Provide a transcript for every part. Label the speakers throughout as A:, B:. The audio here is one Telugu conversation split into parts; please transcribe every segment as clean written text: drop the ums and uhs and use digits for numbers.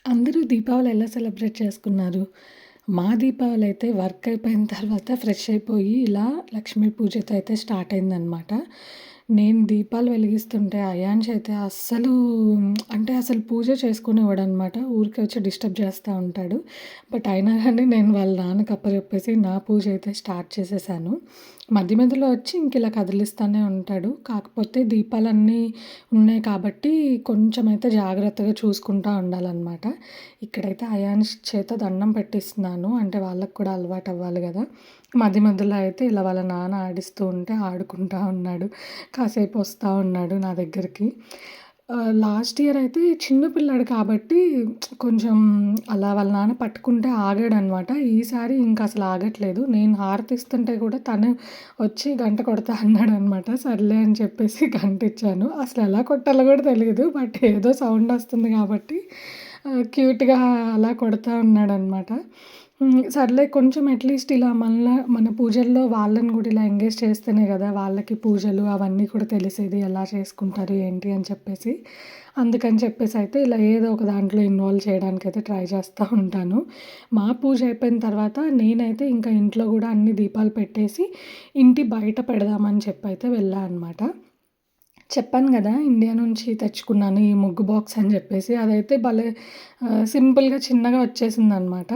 A: అందరూ దీపావళి ఎలా సెలబ్రేట్ చేసుకున్నారు? మా దీపావళి అయితే వర్క్ అయిపోయిన తర్వాత ఫ్రెష్ అయిపోయి ఇలా లక్ష్మీ పూజతో అయితే స్టార్ట్ అయిందనమాట. నేను దీపాలు వెలిగిస్తుంటే అయాన్ష్ అయితే అస్సలు అంటే అసలు పూజ చేసుకోనివ్వడనమాట. ఊరికే వచ్చి డిస్టర్బ్ చేస్తా ఉంటాడు. బట్ అయినా గానీ నేను వాళ్ళ నాన్నకి అప్పజెప్పేసి నా పూజ అయితే స్టార్ట్ చేసేసాను. మధ్య మధ్యలో వచ్చి ఇంక ఇలా కదిలిస్తానే ఉంటాడు. కాకపోతే దీపాలన్నీ ఉన్నాయి కాబట్టి కొంచెం అయితే జాగ్రత్తగా చూసుకుంటా ఉండాలనమాట. ఇక్కడైతే అయాన్ష్ చేత దండం పెట్టిస్తున్నాను. అంటే వాళ్ళకి కూడా అలవాటు అవ్వాలి గదా! మధ్య మధ్యలో అయితే ఇలా వాళ్ళ నాన్న ఆడిస్తూ ఉంటే ఆడుకుంటా ఉన్నాడు. కాసేపు వస్తా ఉన్నాడు నా దగ్గరికి. లాస్ట్ ఇయర్ అయితే చిన్న పిల్లాడు కాబట్టి కొంచెం అలా వాళ్ళ నాన్న పట్టుకుంటే ఆగాడనమాట. ఈసారి ఇంక అసలు ఆగట్లేదు. నేను హారతి ఇస్తుంటే కూడా తను వచ్చి గంట కొడతా అన్నాడనమాట. సర్లే అని చెప్పేసి గంటిచ్చాను. అసలు ఎలా కొట్టాలో కూడా తెలీదు. బట్ ఏదో సౌండ్ వస్తుంది కాబట్టి క్యూట్‌గా అలా కొడతా ఉన్నాడనమాట. సర్లే కొంచెం అట్‌లీస్ట్ ఇలా మన పూజల్లో వాళ్ళని కూడా ఇలా ఎంగేజ్ చేస్తేనే గదా! వాళ్ళకి పూజలు అవన్నీ కూడా తెలిసేది. ఎలా చేసుకుంటారు ఏంటి అని చెప్పేసి. అందుకని చెప్పేసి అయితే ఇలా ఏదో ఒక దాంట్లో ఇన్వాల్వ్ చేయడానికైతే ట్రై చేస్తా ఉంటాను. మా పూజ అయిపోయిన తర్వాత నేనైతే ఇంకా ఇంట్లో గూడా అన్ని దీపాలు పెట్టేసి ఇంటి బయట పెడదామని చెప్పైతే వెళ్ళా అనమాట. చెప్పాను గదా! ఇండియా నుంచి తెచ్చుకున్నాను ఈ ముగ్గు బాక్స్ అని జెప్పేసి. అదైతే భలే సింపుల్‌గా చిన్నగా వచ్చేసిందనమాట.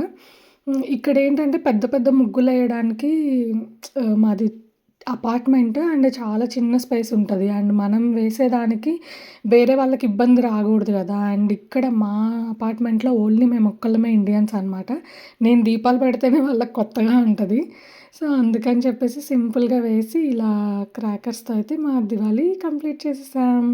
A: ఇక్కడేంటంటే పెద్ద పెద్ద ముగ్గులేయడానికి మాది అపార్ట్‌మెంట్ అండ్ చాలా చిన్న స్పేస్ ఉంటది. అండ్ మనం వేసేదానికి వేరే వాళ్ళకి ఇబ్బంది రాగూడదు గదా! అండ్ ఇక్కడ మా అపార్ట్‌మెంట్‌లో ఓన్లీ మేమొక్కళ్ళమే ఇండియన్స్ అనమాట. నేను దీపాలు పెడితేనే వాళ్ళకి కొత్తగా ఉంటది. సో, అందుకని చెప్పేసి సింపుల్‌గా వేసి ఇలా క్రాకర్స్‌తో అయితే మా దివాళీ కంప్లీట్ చేసేసాం.